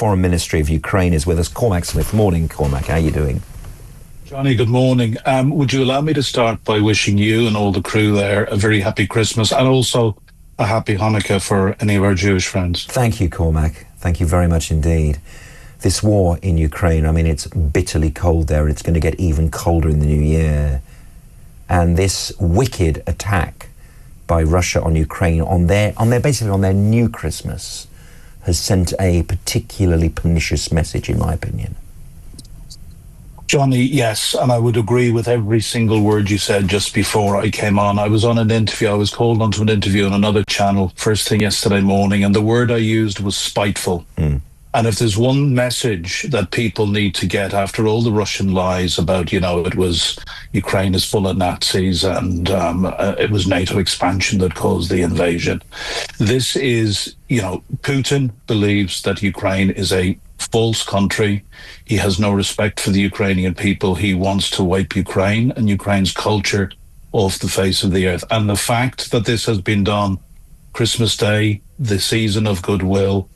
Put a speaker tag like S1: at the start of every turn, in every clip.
S1: Foreign Ministry of Ukraine is with us. Cormac Smith. Morning, Cormac. How are you doing?
S2: Johnny, good morning. Would you allow me to start by wishing you and all the crew there a very happy Christmas and also a happy Hanukkah for any of our Jewish friends?
S1: Thank you, Cormac. Thank you very much indeed. This war in Ukraine, I mean, it's bitterly cold there, and it's going to get even colder in the new year. And this wicked attack by Russia on Ukraine on their new Christmas has sent a particularly pernicious message, in my opinion.
S2: Johnny, yes, and I would agree with every single word you said just before I came on. I was on an interview, I was called onto an interview on another channel first thing yesterday morning, and the word I used was spiteful. And if there's one message that people need to get after all the Russian lies about, it was Ukraine is full of Nazis and it was NATO expansion that caused the invasion. This is, Putin believes that Ukraine is a false country. He has no respect for the Ukrainian people. He wants to wipe Ukraine and Ukraine's culture off the face of the earth. And the fact that this has been done Christmas Day, the season of goodwill,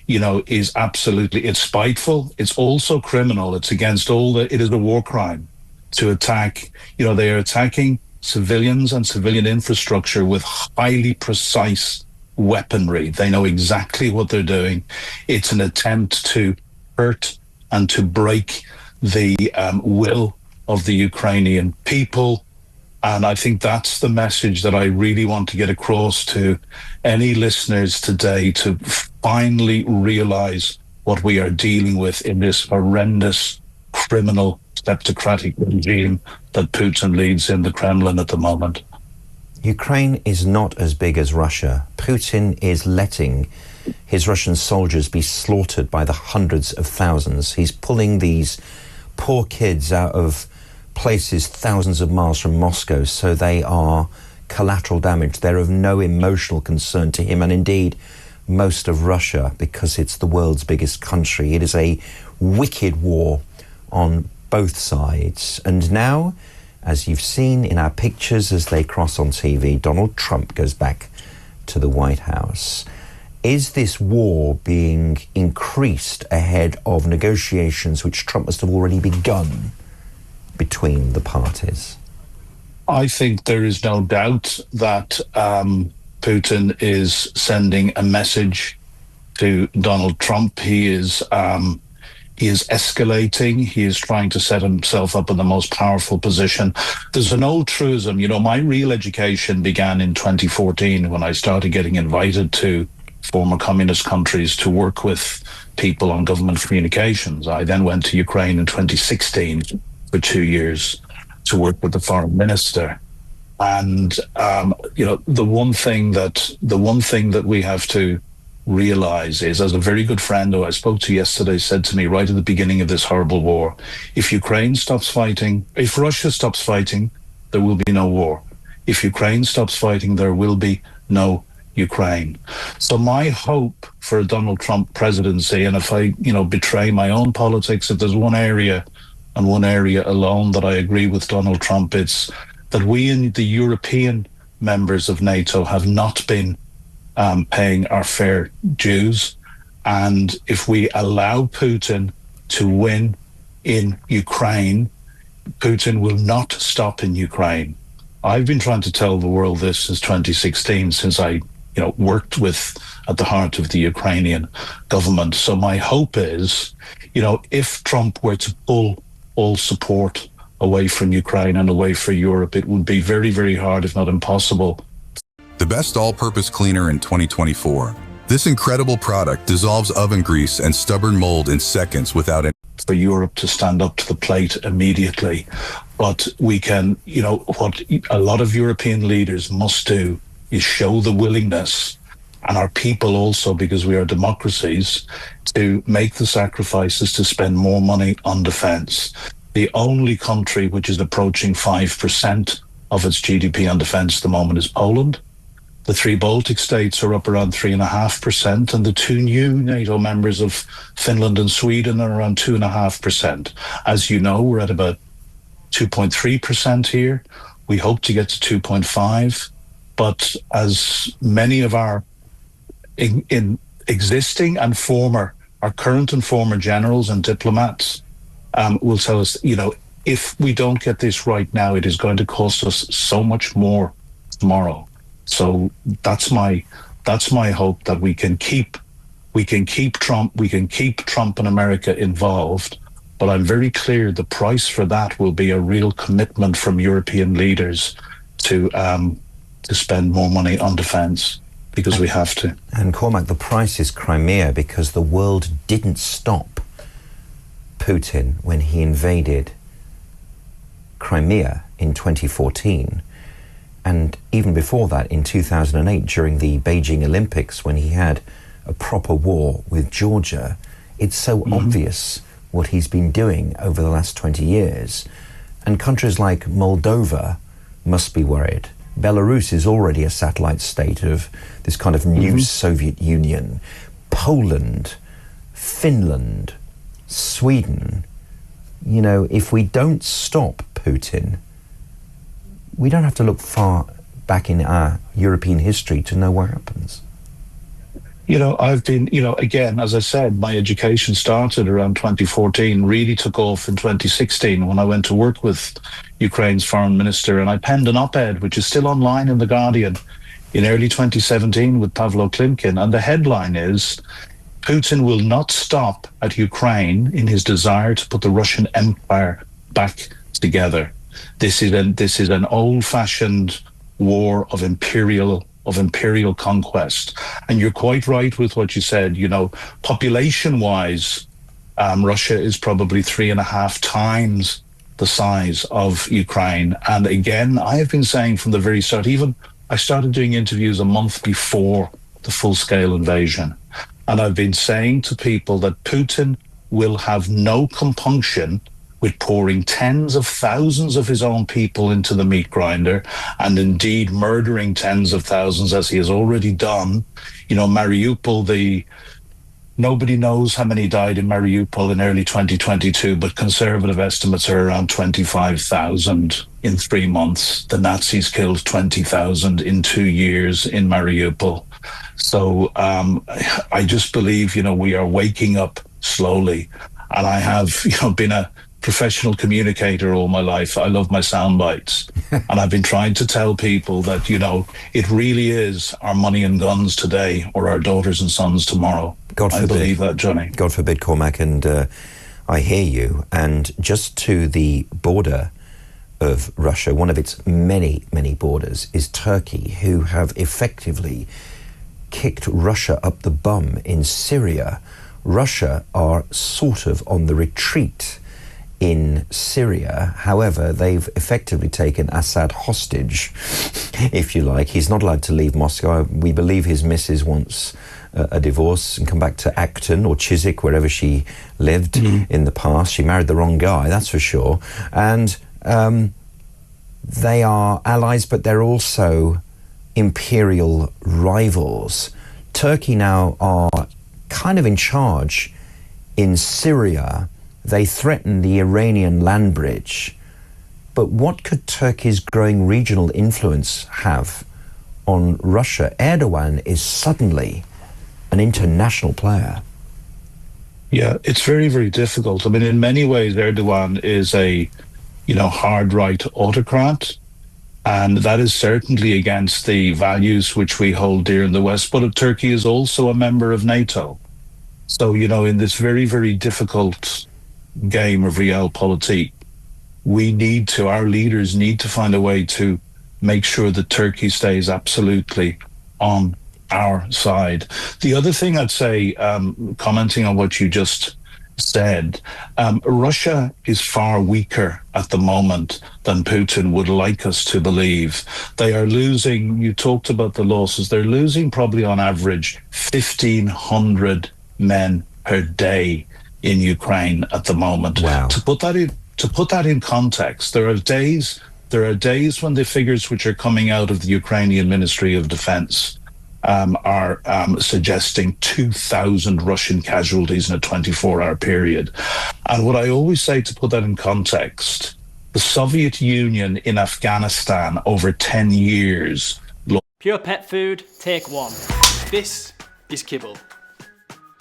S2: is it's spiteful. It's also criminal. It's against it is a war crime to attack, they are attacking civilians and civilian infrastructure with highly precise weaponry. They know exactly what they're doing. It's an attempt to hurt and to break the will of the Ukrainian people. And I think that's the message that I really want to get across to any listeners today, to finally realize what we are dealing with in this horrendous, criminal, kleptocratic regime that Putin leads in the Kremlin at the moment.
S1: Ukraine is not as big as Russia. Putin is letting his Russian soldiers be slaughtered by the hundreds of thousands. He's pulling these poor kids out of places thousands of miles from Moscow, so they are collateral damage. They're of no emotional concern to him, and indeed most of Russia, because it's the world's biggest country. It is a wicked war on both sides. And now, as you've seen in our pictures as they cross on TV, Donald Trump goes back to the White House. Is this war being increased ahead of negotiations which Trump must have already begun between the parties?
S2: I think there is no doubt that Putin is sending a message to Donald Trump. He is escalating. He is trying to set himself up in the most powerful position. There's an old truism, my real education began in 2014 when I started getting invited to former communist countries to work with people on government communications. I then went to Ukraine in 2016 for 2 years to work with the foreign minister. And, the one thing that we have to realize is, as a very good friend who I spoke to yesterday said to me right at the beginning of this horrible war, if Ukraine stops fighting, if Russia stops fighting, there will be no war. If Ukraine stops fighting, there will be no Ukraine. So my hope for a Donald Trump presidency, and if I, betray my own politics, if there's one area and one area alone that I agree with Donald Trump, it's that we in the European members of NATO have not been paying our fair dues. And if we allow Putin to win in Ukraine, Putin will not stop in Ukraine. I've been trying to tell the world this since 2016, since I worked at the heart of the Ukrainian government. So my hope is, if Trump were to pull all support away from Ukraine and away from Europe, it would be very, very hard, if not impossible.
S3: The best all-purpose cleaner in 2024. This incredible product dissolves oven grease and stubborn mold in seconds without any...
S2: For Europe to stand up to the plate immediately. But we can, what a lot of European leaders must do is show the willingness, and our people also, because we are democracies, to make the sacrifices to spend more money on defense. The only country which is approaching 5% of its GDP on defense at the moment is Poland. The 3 Baltic states are up around 3.5%, and the 2 new NATO members of Finland and Sweden are around 2.5%. As you know, we're at about 2.3% here. We hope to get to 2.5%. But as many of our existing and former our current and former generals and diplomats will tell us, if we don't get this right now, it is going to cost us so much more tomorrow. So that's my hope, that we can keep Trump and America involved. But I'm very clear the price for that will be a real commitment from European leaders to spend more money on defence, because we have to.
S1: And Cormac, the price is Crimea, because the world didn't stop Putin when he invaded Crimea in 2014. And even before that, in 2008, during the Beijing Olympics, when he had a proper war with Georgia. It's so obvious what he's been doing over the last 20 years. And countries like Moldova must be worried. Belarus is already a satellite state of this kind of new Soviet Union. Poland, Finland, Sweden. If we don't stop Putin, we don't have to look far back in our European history to know what happens.
S2: I've been, again, as I said, my education started around 2014, really took off in 2016 when I went to work with Ukraine's foreign minister, and I penned an op-ed, which is still online in The Guardian, in early 2017 with Pavlo Klimkin. And the headline is, Putin will not stop at Ukraine in his desire to put the Russian Empire back together. This is an old-fashioned war of imperial conquest. And you're quite right with what you said. Population-wise, Russia is probably 3.5 times the size of Ukraine. And again, I have been saying from the very start, even I started doing interviews a month before the full-scale invasion. And I've been saying to people that Putin will have no compunction with pouring tens of thousands of his own people into the meat grinder, and indeed murdering tens of thousands, as he has already done. Mariupol, nobody knows how many died in Mariupol in early 2022, but conservative estimates are around 25,000 in 3 months. The Nazis killed 20,000 in 2 years in Mariupol. So I just believe, we are waking up slowly. And I have, been a professional communicator all my life. I love my sound bites. And I've been trying to tell people that, it really is our money and guns today, or our daughters and sons tomorrow.
S1: God forbid.
S2: I believe that, Johnny.
S1: God forbid, Cormac. And I hear you. And just to the border of Russia, one of its many, many borders, is Turkey, who have effectively kicked Russia up the bum in Syria. Russia are sort of on the retreat in Syria. However, they've effectively taken Assad hostage, if you like. He's not allowed to leave Moscow. We believe his missus wants a divorce and come back to Acton or Chiswick, wherever she lived in the past. She married the wrong guy, that's for sure. And they are allies, but they're also imperial rivals. Turkey now are kind of in charge in Syria. They threaten the Iranian land bridge. But what could Turkey's growing regional influence have on Russia? Erdogan is suddenly an international player.
S2: Yeah, it's very, very difficult. I mean, in many ways, Erdogan is a, hard right autocrat. And that is certainly against the values which we hold dear in the West. But Turkey is also a member of NATO. So, in this very, very difficult game of realpolitik, our leaders need to find a way to make sure that Turkey stays absolutely on our side. The other thing I'd say, commenting on what you just said, Russia is far weaker at the moment than Putin would like us to believe. They are losing, you talked about the losses, they're losing probably on average 1,500 men per day in Ukraine at the moment.
S1: Wow.
S2: To put that in context, there are days when the figures which are coming out of the Ukrainian Ministry of Defense are suggesting 2,000 Russian casualties in a 24-hour period. And what I always say, to put that in context, the Soviet Union in Afghanistan over 10 years.
S4: Pure pet food, take one. This is kibble.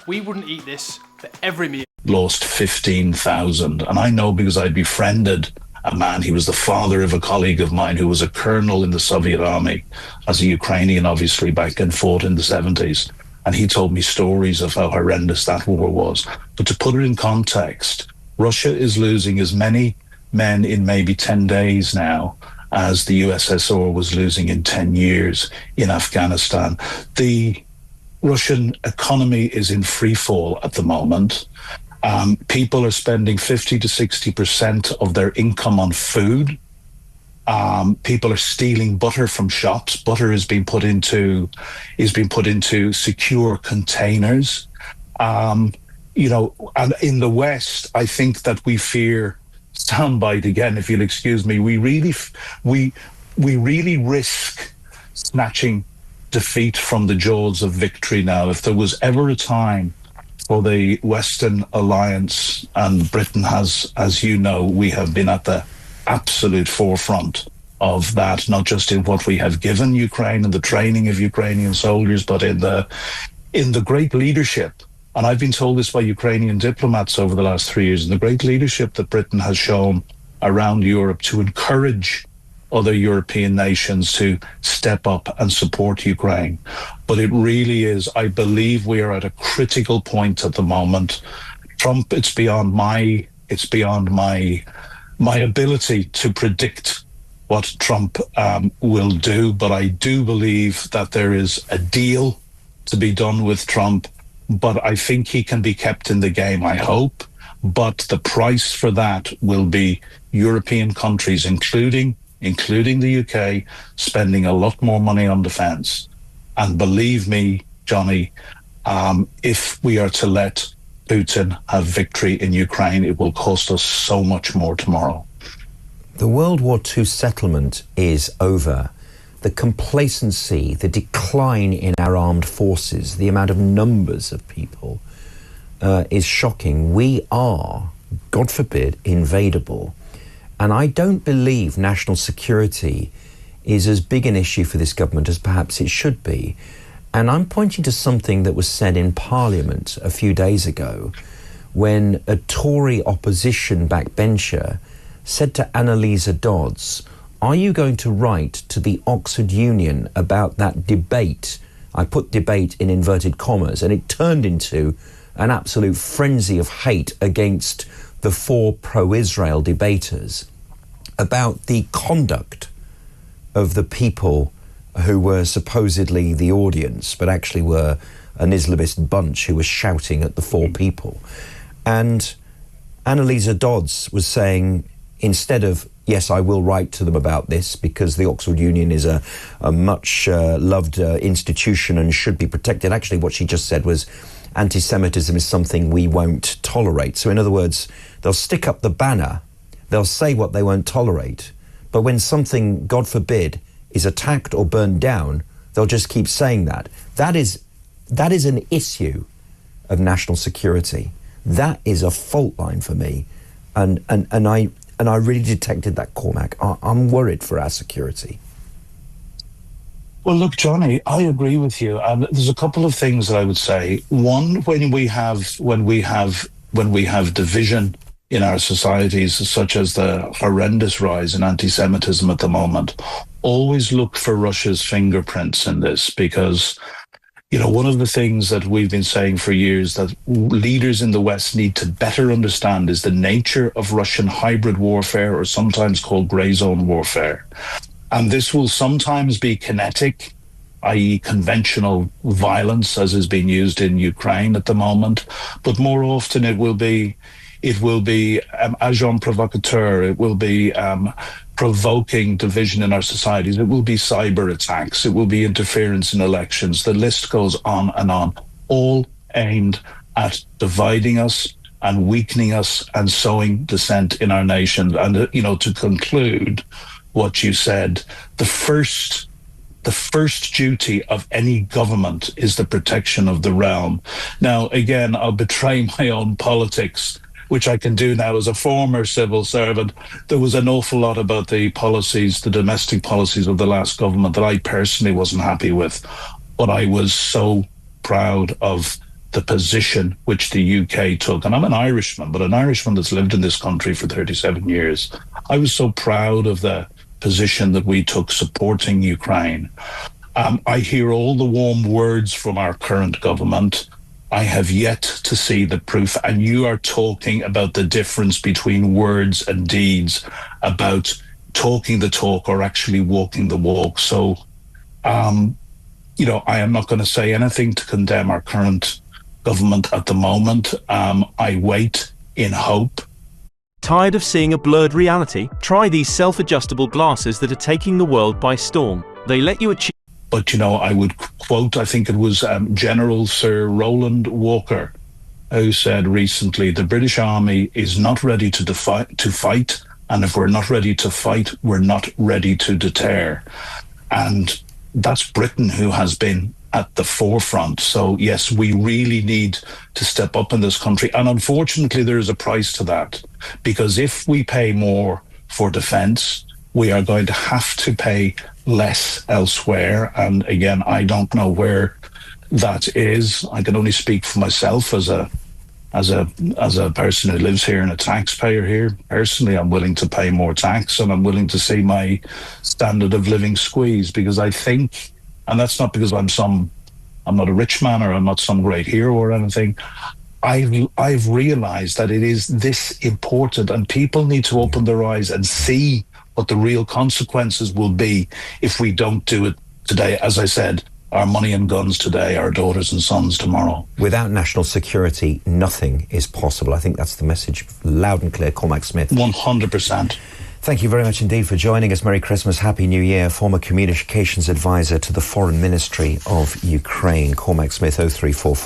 S4: We wouldn't eat this for every meal.
S2: Lost 15,000. And I know because I befriended a man, he was the father of a colleague of mine who was a colonel in the Soviet army as a Ukrainian, obviously, back and fought in the 70s. And he told me stories of how horrendous that war was. But to put it in context, Russia is losing as many men in maybe 10 days now as the USSR was losing in 10 years in Afghanistan. The Russian economy is in free fall at the moment. People are spending 50 to 60% of their income on food. People are stealing butter from shops. Butter is being put into secure containers. And in the West, I think that we fear soundbite again, if you'll excuse me. We really risk snatching defeat from the jaws of victory now. If there was ever a time for the Western alliance, and Britain has, as you know, we have been at the absolute forefront of that, not just in what we have given Ukraine and the training of Ukrainian soldiers, but in the great leadership. And I've been told this by Ukrainian diplomats over the last 3 years, and the great leadership that Britain has shown around Europe to encourage other European nations to step up and support Ukraine. But it really is, I believe we are at a critical point at the moment. Trump, it's beyond my ability to predict what Trump will do, but I do believe that there is a deal to be done with Trump, but I think he can be kept in the game, I hope. But the price for that will be European countries, including the UK, spending a lot more money on defence. And believe me, Johnny, if we are to let Putin have victory in Ukraine, it will cost us so much more tomorrow.
S1: The World War II settlement is over. The complacency, the decline in our armed forces, the amount of numbers of people is shocking. We are, God forbid, invadable. And I don't believe national security is as big an issue for this government as perhaps it should be. And I'm pointing to something that was said in Parliament a few days ago when a Tory opposition backbencher said to Annalisa Dodds, are you going to write to the Oxford Union about that debate? I put debate in inverted commas, and it turned into an absolute frenzy of hate against the four pro-Israel debaters about the conduct of the people who were supposedly the audience, but actually were an Islamist bunch who was shouting at the four people. And Annalisa Dodds was saying, instead of, yes, I will write to them about this because the Oxford Union is a much loved institution and should be protected. Actually, what she just said was anti-Semitism is something we won't tolerate. So in other words, they'll stick up the banner, they'll say what they won't tolerate, but when something, God forbid, is attacked or burned down, they'll just keep saying that. That is an issue of national security. That is a fault line for me. And I really detected that, Cormac. I'm worried for our security.
S2: Well, look, Johnny, I agree with you. And there's a couple of things that I would say. One, when we have division in our societies, such as the horrendous rise in anti-Semitism at the moment, always look for Russia's fingerprints in this, because, you know, one of the things that we've been saying for years that leaders in the West need to better understand is the nature of Russian hybrid warfare, or sometimes called grey zone warfare. And this will sometimes be kinetic, i.e. conventional violence, as is being used in Ukraine at the moment. But more often it will be agent provocateur. It will be provoking division in our societies. It will be cyber attacks. It will be interference in elections. The list goes on, all aimed at dividing us and weakening us and sowing dissent in our nation. And, you know, to conclude what you said, the first duty of any government is the protection of the realm. Now, again, I'll betray my own politics, which I can do now as a former civil servant. There was an awful lot about the policies, the domestic policies of the last government that I personally wasn't happy with. But I was so proud of the position which the UK took. And I'm an Irishman, but an Irishman that's lived in this country for 37 years. I was so proud of the position that we took supporting Ukraine. I hear all the warm words from our current government. I have yet to see the proof. And you are talking about the difference between words and deeds, about talking the talk or actually walking the walk. So, you know, I am not going to say anything to condemn our current government at the moment. I wait in hope.
S4: Tired of seeing a blurred reality? Try these self-adjustable glasses that are taking the world by storm. They let you achieve...
S2: But, you know, I would quote, I think it was General Sir Roland Walker, who said recently, the British Army is not ready to fight, and if we're not ready to fight, we're not ready to deter. And that's Britain who has been at the forefront. So, yes, we really need to step up in this country. And unfortunately, there is a price to that, because if we pay more for defence, we are going to have to pay less elsewhere. And again, I don't know where that is. I can only speak for myself as a person who lives here and a taxpayer here. Personally, I'm willing to pay more tax, and I'm willing to see my standard of living squeezed, because I think, and that's not because I'm not a rich man or I'm not some great hero or anything. I've realized that it is this important, and people need to open their eyes and see what the real consequences will be if we don't do it today. As I said, our money and guns today, our daughters and sons tomorrow.
S1: Without national security, nothing is possible. I think that's the message, loud and clear. Cormac Smith.
S2: 100%.
S1: Thank you very much indeed for joining us. Merry Christmas, Happy New Year. Former Communications Advisor to the Foreign Ministry of Ukraine, Cormac Smith, 0344.